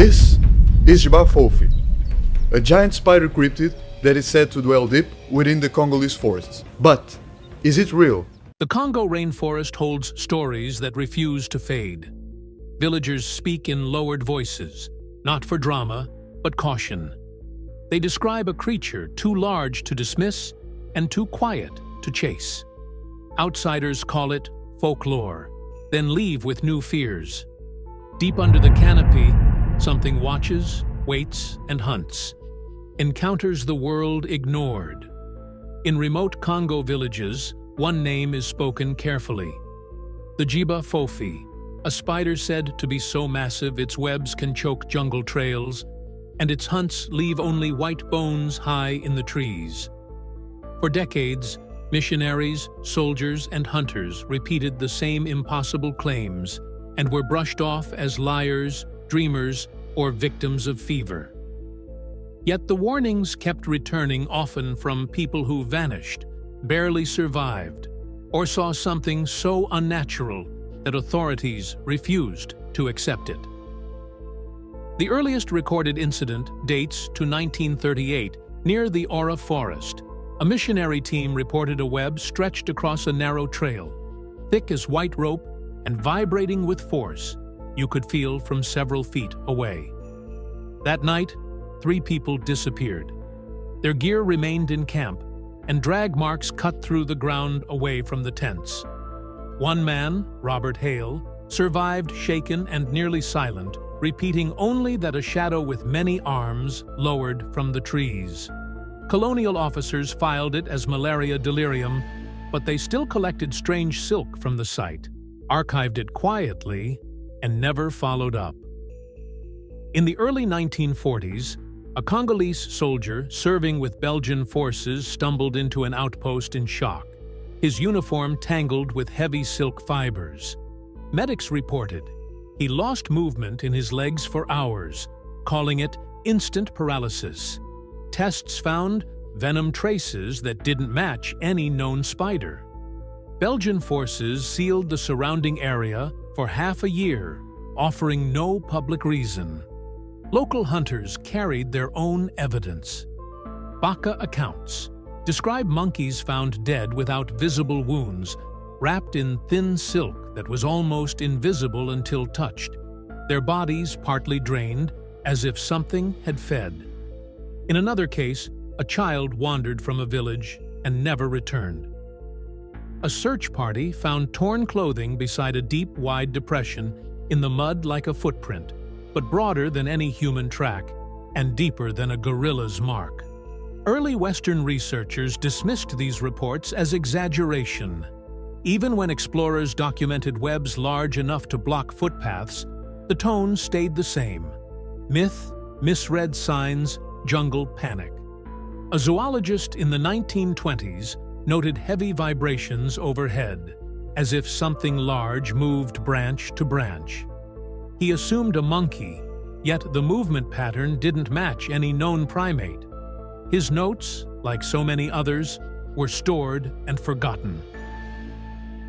This is JBaFofi, a giant spider cryptid that is said to dwell deep within the Congolese forests. But is it real? The Congo rainforest holds stories that refuse to fade. Villagers speak in lowered voices, not for drama, but caution. They describe a creature too large to dismiss and too quiet to chase. Outsiders call it folklore, then leave with new fears. Deep under the canopy, something watches, waits, and hunts. Encounters the world ignored. In remote Congo villages, one name is spoken carefully. The J'Ba Fofi, a spider said to be so massive its webs can choke jungle trails, and its hunts leave only white bones high in the trees. For decades, missionaries, soldiers, and hunters repeated the same impossible claims and were brushed off as liars, dreamers, or victims of fever. Yet the warnings kept returning, often from people who vanished, barely survived, or saw something so unnatural that authorities refused to accept it. The earliest recorded incident dates to 1938 near the Ora forest. A missionary team reported a web stretched across a narrow trail, thick as white rope and vibrating with force you could feel from several feet away. That night, 3 people disappeared. Their gear remained in camp, and drag marks cut through the ground away from the tents. One man, Robert Hale, survived shaken and nearly silent, repeating only that a shadow with many arms lowered from the trees. Colonial officers filed it as malaria delirium, but they still collected strange silk from the site, archived it quietly, and never followed up. In the early 1940s, a Congolese soldier serving with Belgian forces stumbled into an outpost in shock, his uniform tangled with heavy silk fibers. Medics reported he lost movement in his legs for hours, calling it instant paralysis. Tests found venom traces that didn't match any known spider. Belgian forces sealed the surrounding area for half a year, offering no public reason. Local hunters carried their own evidence. Baka accounts describe monkeys found dead without visible wounds, wrapped in thin silk that was almost invisible until touched, their bodies partly drained, as if something had fed. In another case, a child wandered from a village and never returned. A search party found torn clothing beside a deep, wide depression in the mud like a footprint, but broader than any human track and deeper than a gorilla's mark. Early Western researchers dismissed these reports as exaggeration. Even when explorers documented webs large enough to block footpaths, the tone stayed the same: myth, misread signs, jungle panic. A zoologist in the 1920s noted heavy vibrations overhead, as if something large moved branch to branch. He assumed a monkey, yet the movement pattern didn't match any known primate. His notes, like so many others, were stored and forgotten.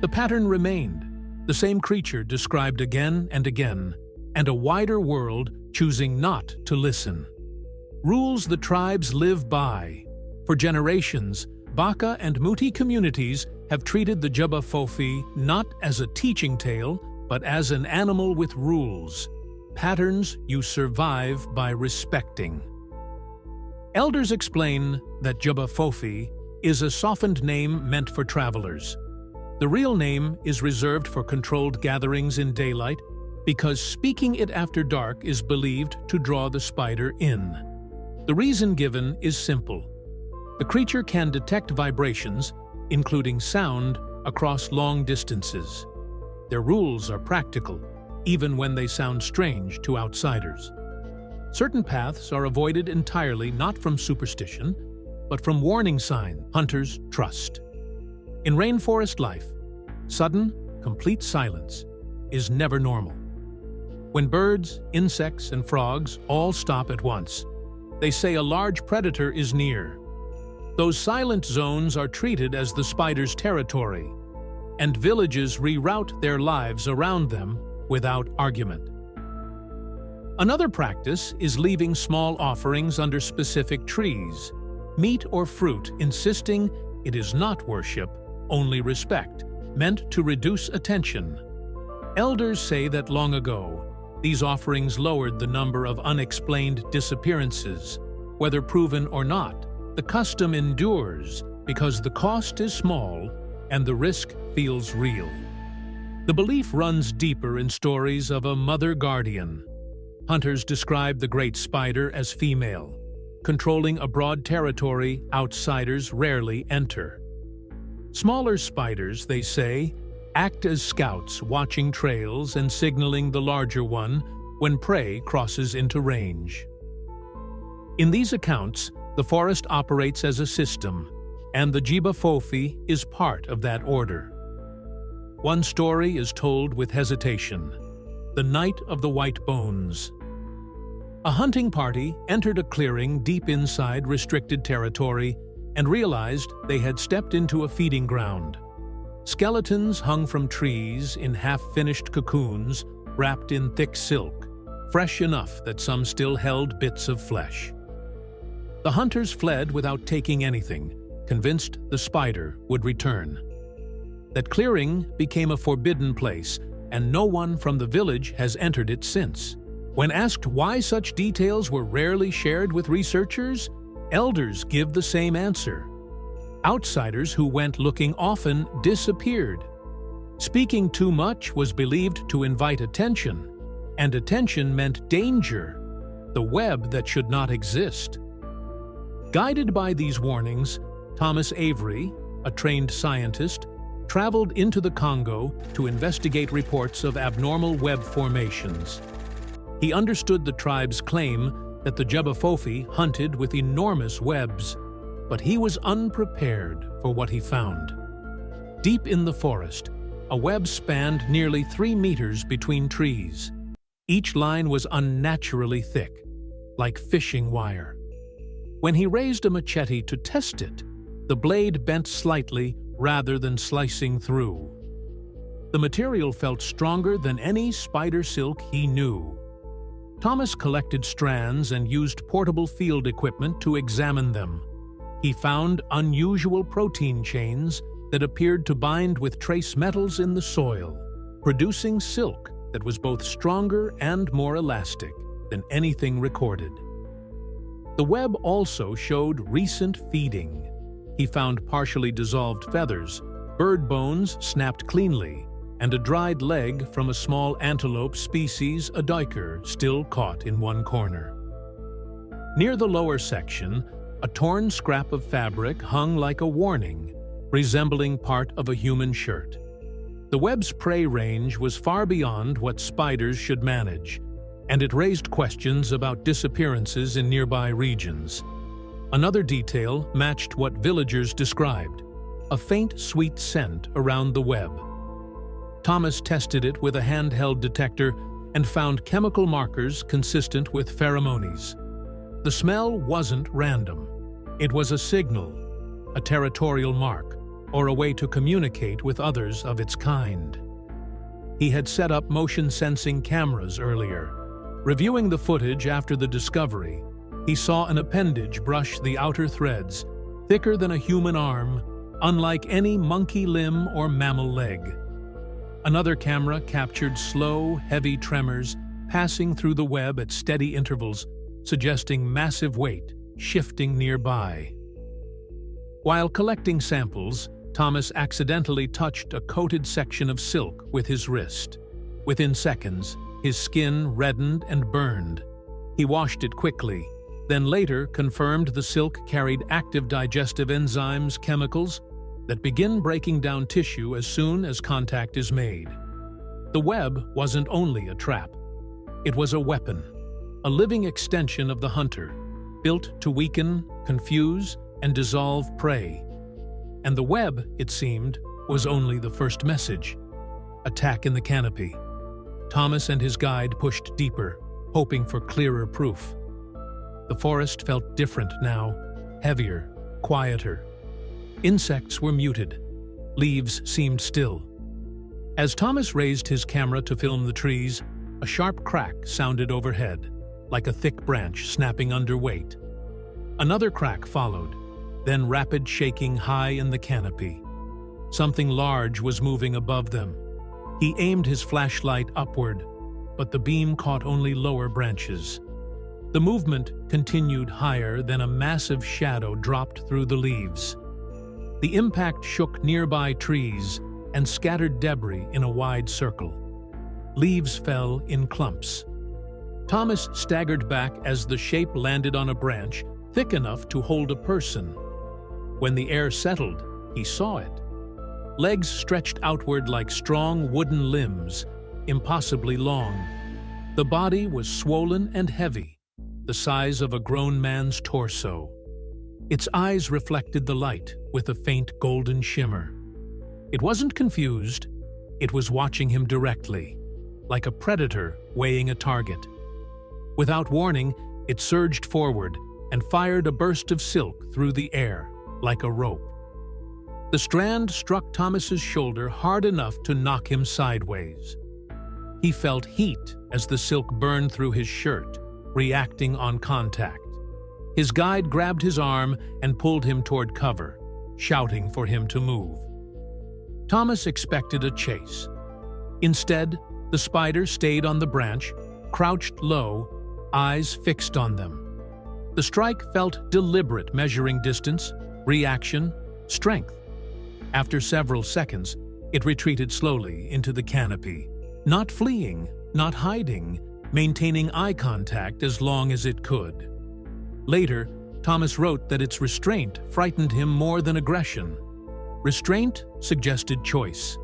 The pattern remained, the same creature described again and again, and a wider world choosing not to listen. Rules the tribes live by. For generations, Baka and Muti communities have treated the J'Ba Fofi not as a teaching tale, but as an animal with rules, patterns you survive by respecting. Elders explain that J'Ba Fofi is a softened name meant for travelers. The real name is reserved for controlled gatherings in daylight because speaking it after dark is believed to draw the spider in. The reason given is simple. The creature can detect vibrations, including sound, across long distances. Their rules are practical, even when they sound strange to outsiders. Certain paths are avoided entirely not from superstition, but from warning signs hunters trust. In rainforest life, sudden, complete silence is never normal. When birds, insects, and frogs all stop at once, they say a large predator is near. Those silent zones are treated as the spider's territory, and villages reroute their lives around them without argument. Another practice is leaving small offerings under specific trees, meat or fruit, insisting it is not worship, only respect, meant to reduce attention. Elders say that long ago, these offerings lowered the number of unexplained disappearances. Whether proven or not, the custom endures because the cost is small and the risk feels real. The belief runs deeper in stories of a mother guardian. Hunters describe the great spider as female, controlling a broad territory outsiders rarely enter. Smaller spiders, they say, act as scouts, watching trails and signaling the larger one when prey crosses into range. In these accounts, the forest operates as a system, and the J'Ba Fofi is part of that order. One story is told with hesitation: the Night of the White Bones. A hunting party entered a clearing deep inside restricted territory and realized they had stepped into a feeding ground. Skeletons hung from trees in half-finished cocoons wrapped in thick silk, fresh enough that some still held bits of flesh. The hunters fled without taking anything, convinced the spider would return. That clearing became a forbidden place, and no one from the village has entered it since. When asked why such details were rarely shared with researchers, elders give the same answer. Outsiders who went looking often disappeared. Speaking too much was believed to invite attention, and attention meant danger, the web that should not exist. Guided by these warnings, Thomas Avery, a trained scientist, traveled into the Congo to investigate reports of abnormal web formations. He understood the tribe's claim that the J'Ba Fofi hunted with enormous webs, but he was unprepared for what he found. Deep in the forest, a web spanned nearly 3 meters between trees. Each line was unnaturally thick, like fishing wire. When he raised a machete to test it, the blade bent slightly rather than slicing through. The material felt stronger than any spider silk he knew. Thomas collected strands and used portable field equipment to examine them. He found unusual protein chains that appeared to bind with trace metals in the soil, producing silk that was both stronger and more elastic than anything recorded. The web also showed recent feeding. He found partially dissolved feathers, bird bones snapped cleanly, and a dried leg from a small antelope species, a duiker, still caught in one corner. Near the lower section, a torn scrap of fabric hung like a warning, resembling part of a human shirt. The web's prey range was far beyond what spiders should manage, and it raised questions about disappearances in nearby regions. Another detail matched what villagers described: a faint, sweet scent around the web. Thomas tested it with a handheld detector and found chemical markers consistent with pheromones. The smell wasn't random. It was a signal, a territorial mark, or a way to communicate with others of its kind. He had set up motion-sensing cameras earlier. Reviewing the footage after the discovery, he saw an appendage brush the outer threads, thicker than a human arm, unlike any monkey limb or mammal leg. Another camera captured slow, heavy tremors passing through the web at steady intervals, suggesting massive weight shifting nearby. While collecting samples, Thomas accidentally touched a coated section of silk with his wrist. Within seconds, his skin reddened and burned. He washed it quickly, then later confirmed the silk carried active digestive enzymes, chemicals, that begin breaking down tissue as soon as contact is made. The web wasn't only a trap. It was a weapon, a living extension of the hunter, built to weaken, confuse, and dissolve prey. And the web, it seemed, was only the first message. Attack in the Canopy. Thomas and his guide pushed deeper, hoping for clearer proof. The forest felt different now, heavier, quieter. Insects were muted. Leaves seemed still. As Thomas raised his camera to film the trees, a sharp crack sounded overhead, like a thick branch snapping under weight. Another crack followed, then rapid shaking high in the canopy. Something large was moving above them. He aimed his flashlight upward, but the beam caught only lower branches. The movement continued higher, then a massive shadow dropped through the leaves. The impact shook nearby trees and scattered debris in a wide circle. Leaves fell in clumps. Thomas staggered back as the shape landed on a branch thick enough to hold a person. When the air settled, he saw it. Legs stretched outward like strong wooden limbs, impossibly long. The body was swollen and heavy, the size of a grown man's torso. Its eyes reflected the light with a faint golden shimmer. It wasn't confused. It was watching him directly, like a predator weighing a target. Without warning, it surged forward and fired a burst of silk through the air, like a rope. The strand struck Thomas's shoulder hard enough to knock him sideways. He felt heat as the silk burned through his shirt, reacting on contact. His guide grabbed his arm and pulled him toward cover, shouting for him to move. Thomas expected a chase. Instead, the spider stayed on the branch, crouched low, eyes fixed on them. The strike felt deliberate, measuring distance, reaction, strength. After several seconds, it retreated slowly into the canopy, not fleeing, not hiding, maintaining eye contact as long as it could. Later, Thomas wrote that its restraint frightened him more than aggression. Restraint suggested choice.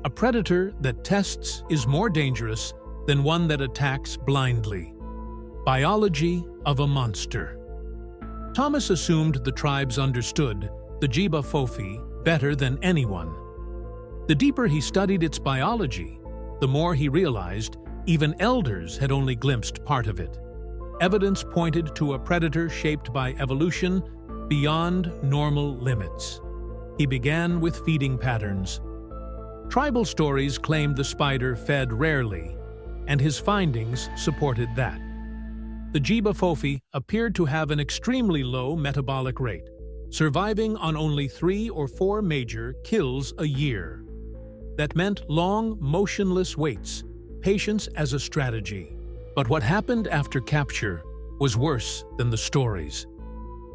A predator that tests is more dangerous than one that attacks blindly. Biology of a monster. Thomas assumed the tribes understood the J'Ba Fofi better than anyone. The deeper he studied its biology, the more he realized even elders had only glimpsed part of it. Evidence pointed to a predator shaped by evolution beyond normal limits. He began with feeding patterns. Tribal stories claimed the spider fed rarely, and his findings supported that. The J'Ba Fofi appeared to have an extremely low metabolic rate, surviving on only 3 or 4 major kills a year. That meant long, motionless waits, patience as a strategy. But what happened after capture was worse than the stories.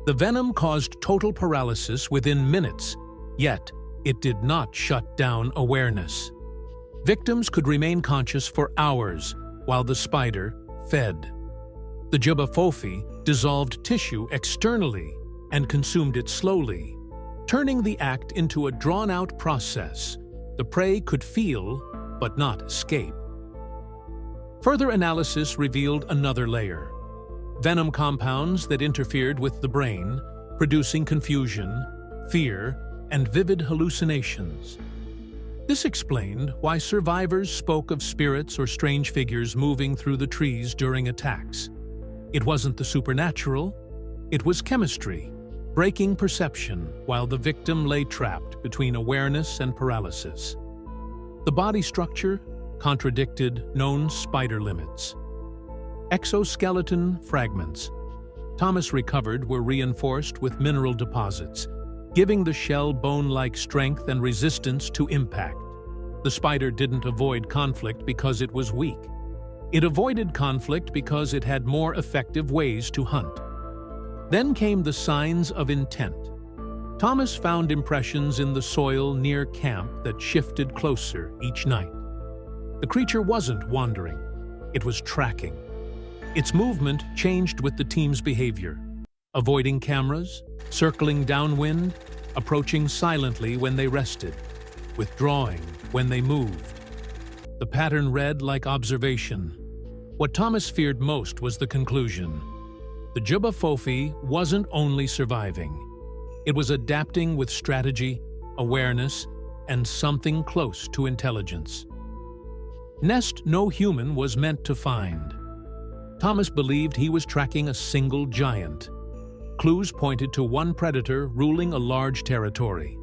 The venom caused total paralysis within minutes, yet it did not shut down awareness. Victims could remain conscious for hours while the spider fed. The J'Ba Fofi dissolved tissue externally and consumed it slowly, turning the act into a drawn-out process. The prey could feel, but not escape. Further analysis revealed another layer: venom compounds that interfered with the brain, producing confusion, fear, and vivid hallucinations. This explained why survivors spoke of spirits or strange figures moving through the trees during attacks. It wasn't the supernatural, it was chemistry, breaking perception while the victim lay trapped between awareness and paralysis. The body structure contradicted known spider limits. Exoskeleton fragments Thomas recovered were reinforced with mineral deposits, giving the shell bone-like strength and resistance to impact. The spider didn't avoid conflict because it was weak. It avoided conflict because it had more effective ways to hunt. Then came the signs of intent. Thomas found impressions in the soil near camp that shifted closer each night. The creature wasn't wandering, it was tracking. Its movement changed with the team's behavior, avoiding cameras, circling downwind, approaching silently when they rested, withdrawing when they moved. The pattern read like observation. What Thomas feared most was the conclusion. The J'Ba Fofi wasn't only surviving. It was adapting with strategy, awareness, and something close to intelligence. Nest no human was meant to find. Thomas believed he was tracking a single giant. Clues pointed to one predator ruling a large territory.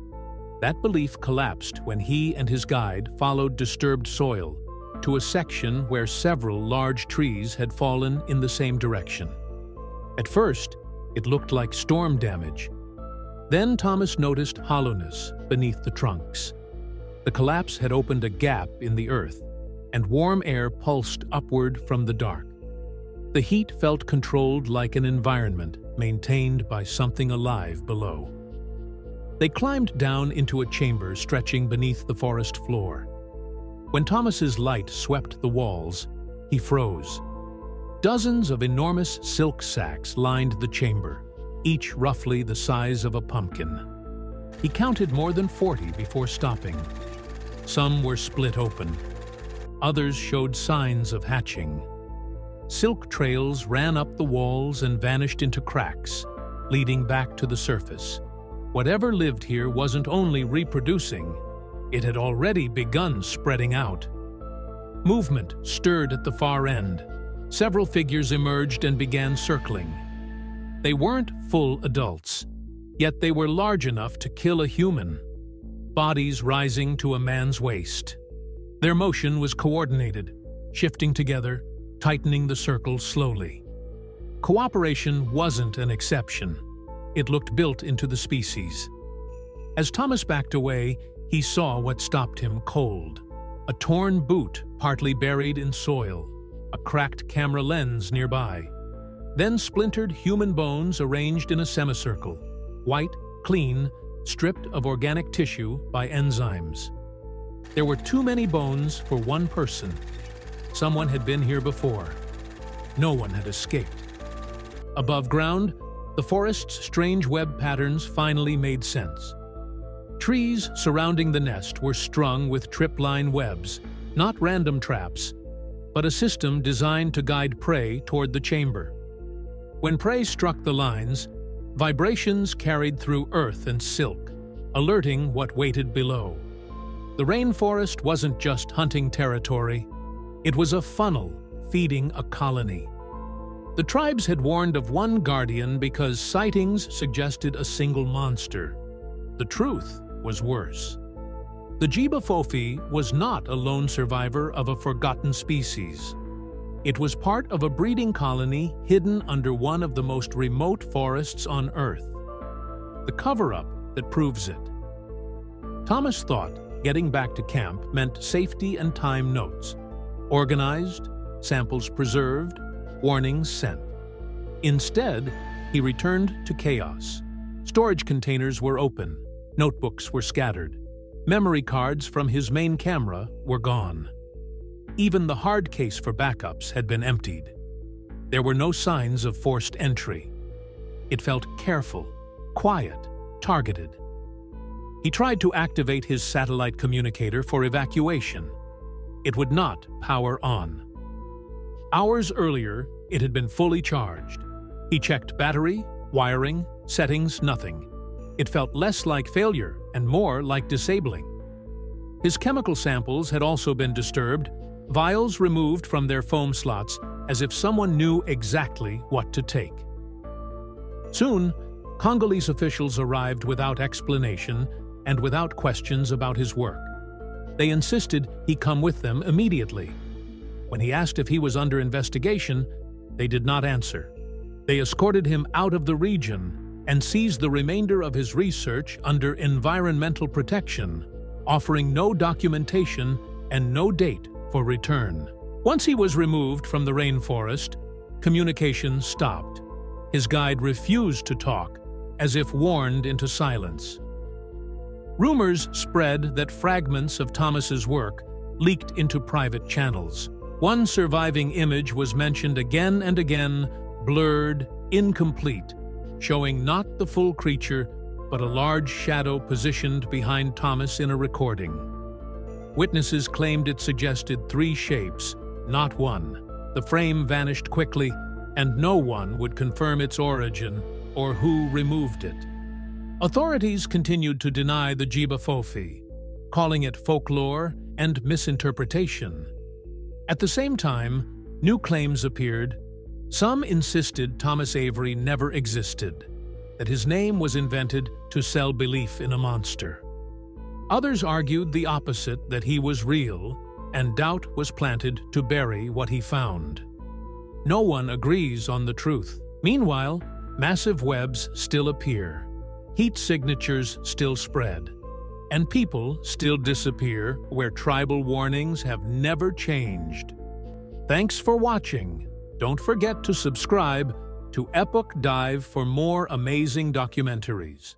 That belief collapsed when he and his guide followed disturbed soil, to a section where several large trees had fallen in the same direction. At first, it looked like storm damage. Then Thomas noticed hollowness beneath the trunks. The collapse had opened a gap in the earth, and warm air pulsed upward from the dark. The heat felt controlled like an environment maintained by something alive below. They climbed down into a chamber stretching beneath the forest floor. When Thomas's light swept the walls, he froze. Dozens of enormous silk sacks lined the chamber, each roughly the size of a pumpkin. He counted more than 40 before stopping. Some were split open. Others showed signs of hatching. Silk trails ran up the walls and vanished into cracks, leading back to the surface. Whatever lived here wasn't only reproducing, it had already begun spreading out. Movement stirred at the far end. Several figures emerged and began circling. They weren't full adults, yet they were large enough to kill a human, bodies rising to a man's waist. Their motion was coordinated, shifting together, tightening the circle slowly. Cooperation wasn't an exception. It looked built into the species. As Thomas backed away, he saw what stopped him cold. A torn boot partly buried in soil, a cracked camera lens nearby. Then splintered human bones arranged in a semicircle, white, clean, stripped of organic tissue by enzymes. There were too many bones for one person. Someone had been here before. No one had escaped. Above ground, the forest's strange web patterns finally made sense. Trees surrounding the nest were strung with tripline webs, not random traps, but a system designed to guide prey toward the chamber. When prey struck the lines, vibrations carried through earth and silk, alerting what waited below. The rainforest wasn't just hunting territory, it was a funnel feeding a colony. The tribes had warned of one guardian because sightings suggested a single monster. The truth was worse. The JBaFofi was not a lone survivor of a forgotten species. It was part of a breeding colony hidden under one of the most remote forests on Earth. The cover-up that proves it. Thomas thought getting back to camp meant safety and time notes. Organized, samples preserved, warnings sent. Instead, he returned to chaos. Storage containers were open, notebooks were scattered. Memory cards from his main camera were gone. Even the hard case for backups had been emptied. There were no signs of forced entry. It felt careful, quiet, targeted. He tried to activate his satellite communicator for evacuation. It would not power on. Hours earlier, it had been fully charged. He checked battery, wiring, settings, nothing. It felt less like failure and more like disabling. His chemical samples had also been disturbed, vials removed from their foam slots as if someone knew exactly what to take. Soon, Congolese officials arrived without explanation and without questions about his work. They insisted he come with them immediately. When he asked if he was under investigation, they did not answer. They escorted him out of the region and seized the remainder of his research under environmental protection, offering no documentation and no date for return. Once he was removed from the rainforest, communication stopped. His guide refused to talk, as if warned into silence. Rumors spread that fragments of Thomas's work leaked into private channels. One surviving image was mentioned again and again, blurred, incomplete, showing not the full creature, but a large shadow positioned behind Thomas in a recording. Witnesses claimed it suggested 3 shapes, not one. The frame vanished quickly, and no one would confirm its origin or who removed it. Authorities continued to deny the JBaFofi, calling it folklore and misinterpretation. At the same time, new claims appeared. Some insisted Thomas Avery never existed, that his name was invented to sell belief in a monster. Others argued the opposite, that he was real, and doubt was planted to bury what he found. No one agrees on the truth. Meanwhile, massive webs still appear, heat signatures still spread, and people still disappear where tribal warnings have never changed. Thanks for watching. Don't forget to subscribe to Epoch Dive for more amazing documentaries.